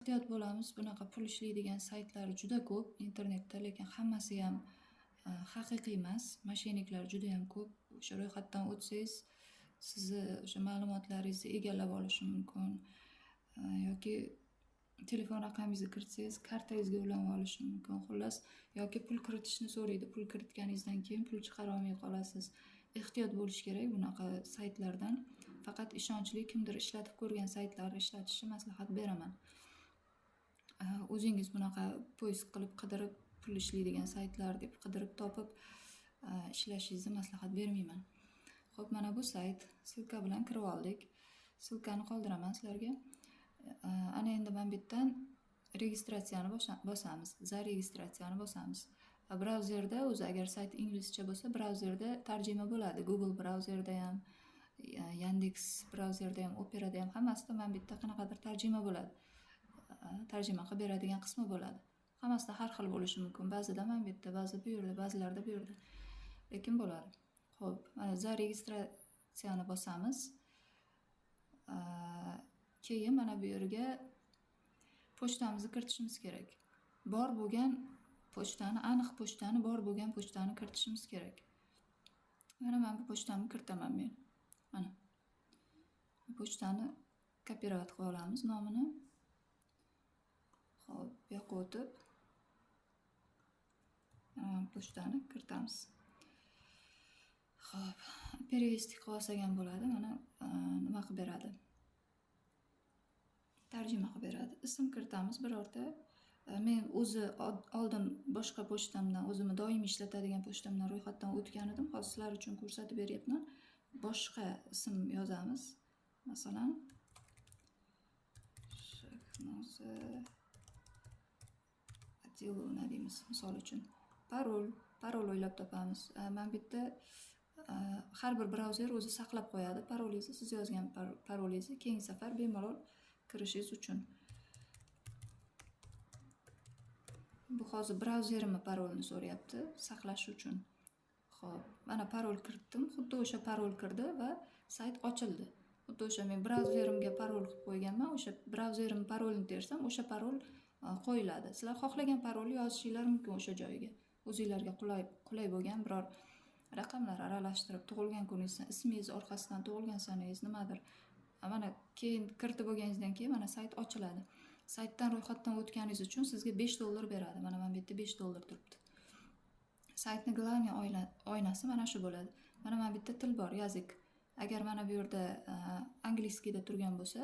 ehtiyot bo'lamiz. Bunaqa pul ishlaydigan saytlar juda ko'p internetda, lekin hammasi ham haqiqiy emas. Mosheniklar juda ham ko'p. O'sha ro'yxatdan o'tsangiz, sizni o'sha ma'lumotlaringizni egallab olishi mumkin. Yoki telefon raqamingizni kiritsangiz, kartangizga ulanib olishi mumkin. Xullas, yoki pul kiritishni so'raydi. Pul kiritganingizdan keyin pul chiqara olmay qolasiz. Ehtiyot bo'lish kerak bunaqa saytlardan. Faqat ishonchli kimdir ishlatib ko'rgan saytlarni ishlatishni maslahat beraman. O'zingiz bunaqa poisk qilib qidirib pul ishlaydigan saytlar deb qidirib topib ishlashingizni maslahat bermayman. Xo'p, mana bu sayt silka bilan kirib oldik. Silkani qoldiraman sizlarga. Ana endi mana bu yerdan registratsiyani bosamiz. Zaregistratsiyani bosamiz. Brauzerda o'zi agar sayt inglizcha bo'lsa, brauzerda tarjima bo'ladi. Google brauzerda ham, Yandex brauzerda ham, Operada ham hammasida mana bu yerda qanaqadir tarjima bo'ladi. Tarjima qilib beradigan qismi bo'ladi. Hammasida har xil bo'lishi mumkin. Ba'zida mana bu yerda, ba'zi bu yerda, ba'zilarda bu yerda. Lekin bo'ladi. Xo'p, mana zaregistratsiyani bosamiz. Keyin mana bu yerga pochtamizni kiritishimiz kerak. Bor bo'lgan pochtani, aniq pochtani, bor bo'lgan pochtani kiritishimiz kerak. Mana men bu pochtamni kiritaman men. Mana. Pochtani kopirovat qilib olamiz nomini. Xo'p, bu yoqqa o'tib pochtani kiritamiz. Xo'p, перевести qilib olsak ham bo'ladi. Mana nima qilib beradi? Tarjima qilib beradi. Ism kiritamiz birorta. Men o'zi oldin boshqa pochtamdan, o'zimni doimiy ishlatadigan pochtamdan ro'yxatdan o'tgan edim. Hozir sizlar uchun ko'rsatib beryapman. Boshqa ism yozamiz. Masalan, Shahnoza Adilovna deymiz, misol uchun. Parol o'ylab topamiz. Men bu yerda har bir brauzer o'zi saqlab qo'yadi parolingizni, siz yozgan parolingizni keyingi safar bemalol kirishingiz uchun. Bu hozir brauzerimni parolini so'rayapti, saqlash uchun. Xo'p, mana parol kiritdim. Xuddi o'sha parol kirdi va sayt ochildi. Xuddi o'sha men brauzerimga parol qilib qo'yganman. O'sha brauzerim parolini tersam, o'sha parol qo'yiladi. Sizlar xohlagan parolni yozishinglar mumkin o'sha joyiga. O'zingizlarga qulay bo'lgan biror raqamlar aralashtirib, tug'ilgan kuningizni, ismingiz orqasidan tug'ilgan sanangiz nimadir. Mana keyin kiritib bo'lganingizdan keyin mana sayt ochiladi. Saytdan ro'yxatdan o'tganingiz uchun sizga $5 beradi. Mana bu yerda $5 turibdi. Saytning glavniy oynasi mana shu bo'ladi. Mana bu yerda til bor, yozik. Agar mana bu yerda angliskiyda turgan bo'lsa,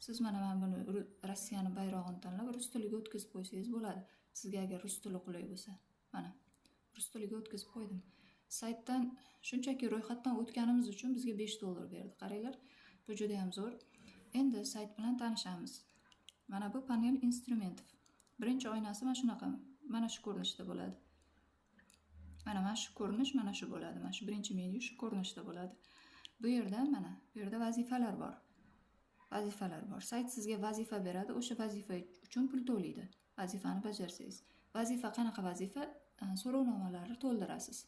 siz mana buni Rossiyani bayrog'ini tanlab rus tiliga o'tkazib qo'ysangiz bo'ladi. Sizga agar rus tili qulay bo'lsa. Mana rus tiliga o'tkazib qo'ydim. Saytdan shunchaki ro'yxatdan o'tganimiz uchun bizga $5 berdi. Qaranglar, bu juda ham zo'r. Endi sayt bilan tanishamiz. Mana bu panel instrumentov. Birinchi oynasi mana shunaqa, mana shu ko'rinishda bo'ladi. Mana shu ko'rinish mana shu bo'ladi. Mana shu birinchi menyu shu ko'rinishda bo'ladi. Bu yerda mana bu yerda vazifalar bor. Vazifalar bor. Sayt sizga vazifa beradi. O'sha vazifa uchun pul to'laydi. Vazifani bajarsangiz. Vazifa qanaqa vazifa? So'rovnomalarni to'ldirasiz.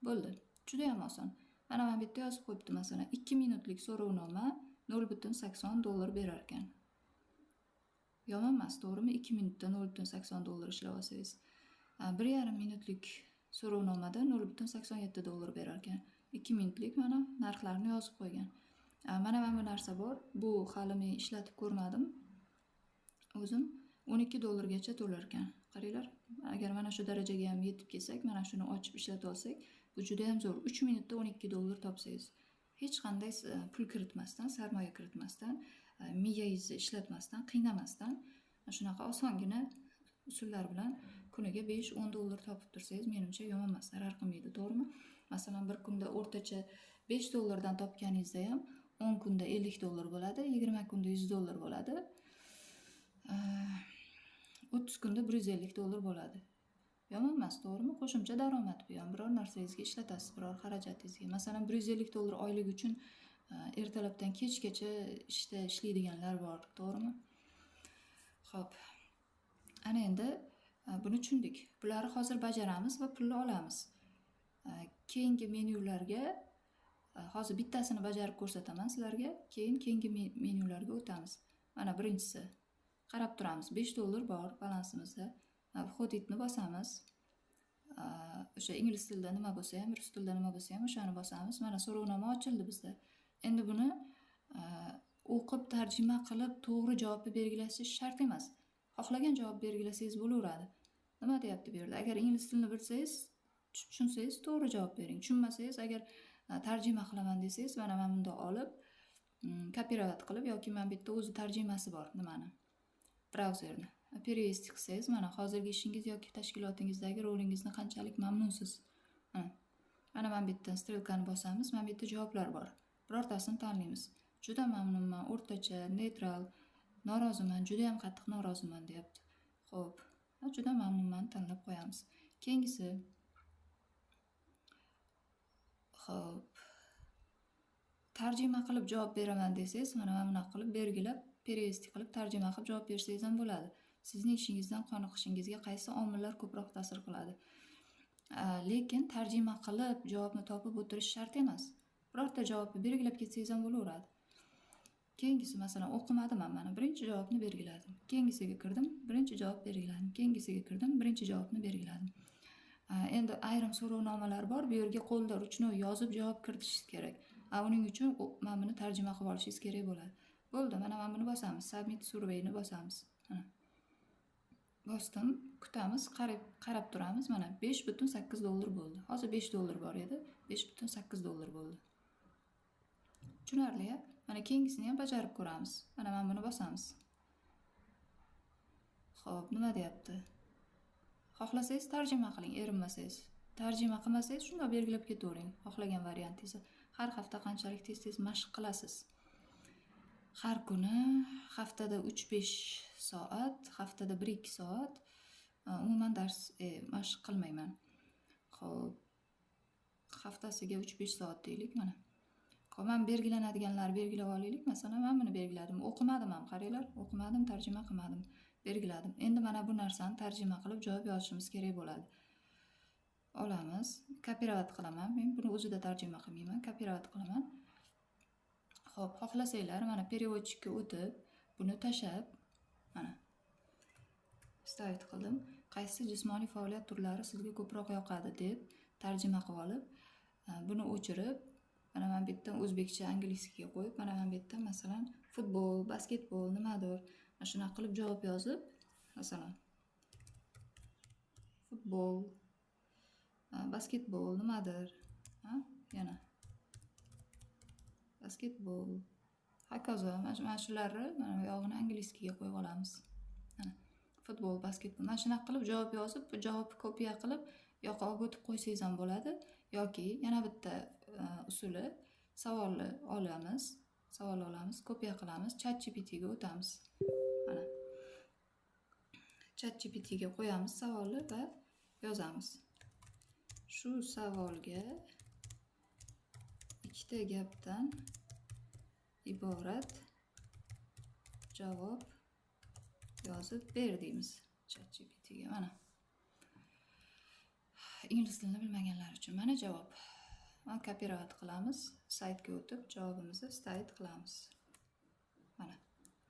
Bo'ldi. Juda ham oson. Mana bu yerda yozib qo'yibdi, masalan, 2 minutlik so'rovnoma $0.80 berar ekan. Yomon emas, to'g'rimi? 2 minutda $0.80 ishlab olsangiz. 1,5 minutlik so'rovnomada $0.87 berar ekan. 2 minutlik mana narxlarni yozib qo'ygan. Mana bu narsa bor. Bu hali men ishlatib ko'rmadim. O'zim $12 gacha to'lar ekan. Qaranglar, agar mana shu darajaga ham yetib kelsak, mana shuni ochib ishlata olsak, bu juda ham zo'r. 3 minutda $12 topsangiz, hech qanday pul kiritmasdan, sarmoya kiritmasdan, miyangizni ishlatmasdan, qiynamasdan, shunaqa osongina usullar bilan kuniga $5-10 topib tursangiz, menimcha yomon emas, zarar qilmaydi, to'g'rimi? Masalan, bir kunda o'rtacha $5 dan topganingizda ham 10 kunda $50 bo'ladi, 20 kunda $100 bo'ladi. 30 kunda $150 bo'ladi. Yomon emas, to'g'rimi? Qo'shimcha daromad bu ham. Biror narsangizga ishlatasiz, biror xarajatingizga. Masalan, $150 oylik uchun ertalabdan kechgacha ishlaydiganlar bor, to'g'rimi? Xo'p. Ana endi buni tushundik. Bularni hozir bajaramiz va pulni olamiz. Keyingi menyularga hozir bittasini bajarib ko'rsataman sizlarga, keyin keyingi menyularga o'tamiz. Mana birinchisi. qarab turamiz. $5 bor balansimizda. Vходitni bosamiz. O'sha ingliz tilida nima bo'lsa ham, rus tilida nima bo'lsa ham o'shani bosamiz. Mana so'rovnoma ochildi bizda. Endi buni o'qib, tarjima qilib, to'g'ri javobni belgilash shart emas. Xohlagan javob belgilasangiz bo'laveradi. Nima deyapti bu yerda? Agar ingliz tilini bilsangiz, tushunsangiz to'g'ri javob bering. Tushunmasangiz, agar tarjima qilaman desangiz, mana men bunda olib, kopirovat qilib yoki men bitta o'zi tarjimasi bor nimani? Brauzerni. Перевести qilsangiz, mana hozirgi ishingiz yoki tashkilotingizdagi rolingizni qanchalik mamnunsiz. Mana men bitta strelkani bosamiz, men bitta javoblar bor. Birortasini tanlaymiz. Juda mamnunman, o'rtacha, neytral, noroziman, juda ham qattiq noroziman deyapti. Xo'p, juda mamnunman tanlab qo'yamiz. Keyingisi. Xo'p. Tarjima qilib javob beraman desangiz, mana men bunaqa qilib belgilab, перевести qilib tarjima qilib javob bersangiz ham bo'ladi. Sizning ishingizdan qoniqishingizga qaysi omillar ko'proq ta'sir qiladi? Lekin tarjima qilib javobni topib o'tirish shart emas. Birorta javobni belgilab ketsangiz ham bo'laveradi. Keyingisi masalan o'qimadim mana birinchi javobni belgiladim. Keyingisiga kirdim, birinchi javob belgiladim. Keyingisiga kirdim, birinchi javobni belgiladim. Endi ayrim so'rovnomalar bor, bu yerga qo'lda ruchnoy yozib javob kiritishingiz kerak. Uning uchun men buni tarjima qilib olishingiz kerak bo'ladi. Bo'ldi, mana men buni bosamiz. Submit surveyni bosamiz. Mana. Bosdim, kutamiz, qarab turamiz. Mana $5.8 bo'ldi. Hozir $5 bor edi, $5.8 bo'ldi. Tushunarli-a? Mana keyingisini ham bajarib ko'ramiz. Mana men buni bosamiz. Xo'p, nima deyapti? Xohlasangiz tarjima qiling, erinmasangiz. Tarjima qilmasangiz shunday belgilab ketavering, xohlagan variantingizni. Har hafta qanchalik tez-tez mashq qilasiz? Har kuni haftada 3-5 soat, haftada 1-2 soat umuman dars mashq qilmayman. Xo'p. Haftasiga 3-5 soat deylik mana. Xo'p, men belgilanadiganlar belgilab olaylik. Masalan, men buni belgiladim. O'qimadim ham, qaranglar. O'qimadim, tarjima qilmadim. Belgiladim. Endi mana bu narsani tarjima qilib javob yozishimiz kerak bo'ladi. Olamiz, kopirovat qilaman. Men buni o'zida tarjima qilmayman, kopirovat qilaman. Xo'p, xohlasanglar mana переводчикка o'tib, buni tashab, mana stavit qildim. Qaysi jismoniy faoliyat turlari sizga ko'proq yoqadi deb tarjima qilib olib, buni o'chirib, mana men bitta o'zbekcha angliyskiga qo'yib, mana men bitta masalan futbol, basketbol, nimadir, mana shunaqa qilib javob yozib, masalan futbol, basketbol, nimadir, yana basketbol, hokazo, mana shularni mana bu yog'ini angliyskiga qo'yib olamiz. Mana futbol, basketbol, mana shunaqa qilib javob yozib, bu javobni kopiya qilib yoqqa olib o'tib qo'ysangiz ham bo'ladi. Yoki yana bitta usuli, savolni olamiz, kopiya qilamiz, ChatGPTga o'tamiz. Mana ChatGPTga qo'yamiz savolni va yozamiz. Shu savolga ikkita gapdan iborat javob yozib ber deymiz ChatGPTga. Mana ingliz tilini bilmaganlar uchun mana javob. Mana kopirovat qilamiz, saytga o'tib javobimizni stavit qilamiz. Mana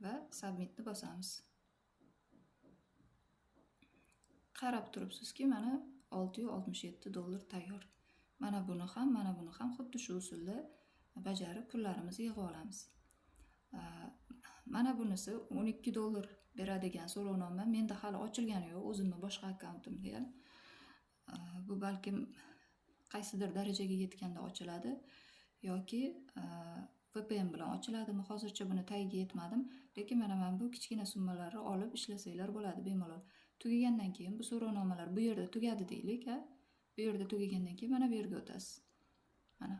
va submitni bosamiz. Qarab turibsizki, mana $667 tayyor. Mana buni ham xuddi shu usulda bajarib pullarimizni yig'ib olamiz. Mana bunisi $12 beradigan so'rovnoma menda hali ochilgani yo'q, o'zimning boshqa akkauntimda ham. Bu balkim qaysidir darajaga yetganda ochiladi yoki VPN bilan ochiladimi, hozircha buni tagiga yetmadim, lekin mana men bu kichkina summalarni olib ishlasanglar bo'ladi bemalol. Tugagandan keyin bu so'rovnomalar bu yerda tugadi deylik, Bu yerda tugagandan keyin mana bu yerga o'tasiz. Mana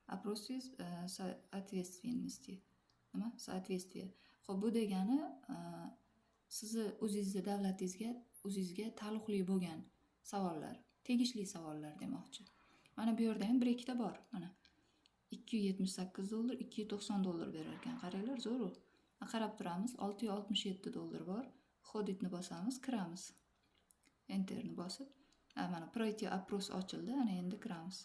опросы соответственности. Nima? Соответствие. Xo'p, bu degani sizni o'zingizga, davlatingizga, o'zingizga taalluqli bo'lgan savollar, tegishli savollar demoqchi. Mana bu yerda ham 1-2 bor. Mana $278, $290 berar ekan. Qaranglar, zo'r. Qarab turamiz, $667 bor. Входитni bosamiz, kiramiz. Enterni bosib, mana пройти опрос ochildi. Ana endi kiramiz.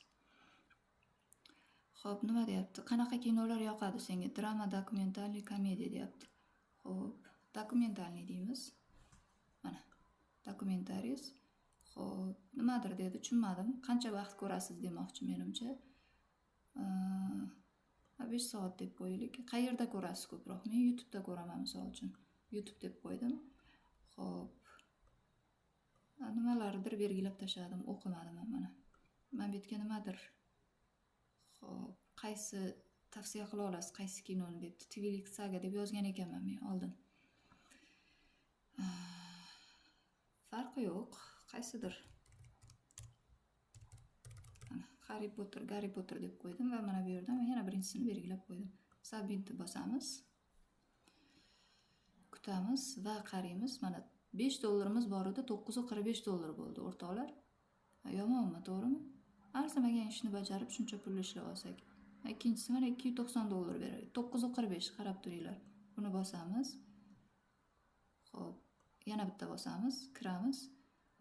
Xo'p, nima deyapti? Qanaqa kinolar yoqadi senga? Drama, dokumentalniy, komediya deyapti. Xo'p, dokumentalniy deymiz. Mana dokumentariys. Xo'p, nimadir dedi, tushunmadim. Qancha vaqt ko'rasiz demoqchi menimcha. 5 soat deb qo'yaylik. Qayerda ko'rasiz ko'proq? Men YouTube'da ko'raman, misol uchun. YouTube deb qo'ydim. Xo'p. Nimalardir belgilab tashladim, o'qimadim mana. Men bu yerga nimadir. Xo'p, qaysi tavsiya qila olasiz, qaysi kinoni debdi. Twilight Saga deb yozgan ekanman men oldin. Farqi yo'q, qaysidir. Harry Potter deb qo'ydim va mana bu yerdan yana birinchisini belgilab qo'ydim. Submitni bosamiz. Kutamiz va qaraymiz. Mana $5 bor edi, $9.45 bo'ldi, o'rtoqlar. Yomonmi, to'g'rimi? Arzimagan ishni bajarib shuncha pul ishlab olsak. Ikkinchisi mana $290 beradi. 9.45, qarab turinglar. Buni bosamiz. Xo'p, yana bitta bosamiz, kiramiz.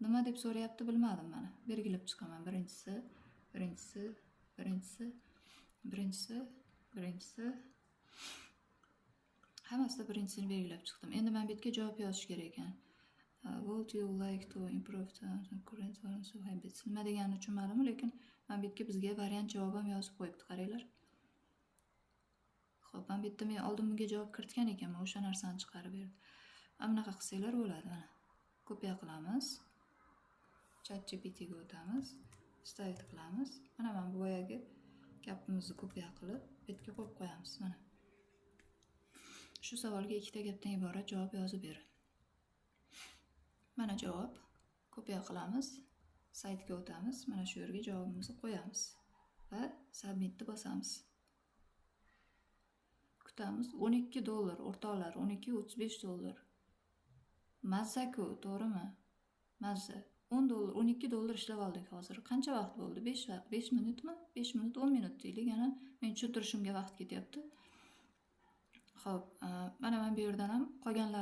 Nima deb so'rayapti bilmadim mana. Belgilab chiqaman. Birinchisi. Hammasida birinchisini belgilab chiqdim. Endi men bu yerga javob yozish kerak ekan. Would you like to improve the current habits? Nima deganini tushunmadim, lekin men bu yerga bizga variant javob ham yozib qo'yibdi, qaranglar. Xo'p, men bu yerda men oldin bunga javob kiritgan ekanman, o'sha narsani chiqarib berdi. Mana bunaqa qilsanglar bo'ladi, mana. Kopiya qilamiz. ChatGPT ga o'tamiz. Stavit qilamiz. Mana men bu boyagi gapimizni kopiya qilib, bu yerga qo'yib qo'yamiz, mana. Shu savolga ikkita gapdan iborat javob yozib ber. Mana javob. Kopiya qilamiz. Saytga o'tamiz. Mana shu yerga javobimizni qo'yamiz va submitni bosamiz. Kutamiz. $12, o'rtoqlar, $12.35. Mazza-ku, to'g'rimi? Mazza. $10, $12 ishlab oldik hozir. Qancha vaqt bo'ldi? 5 minutmi? 5 minut, 10 minut deylik. Yana men tushuntirishimga vaqt ketyapti. Xo'p, mana men bu yerdan ham qolganlar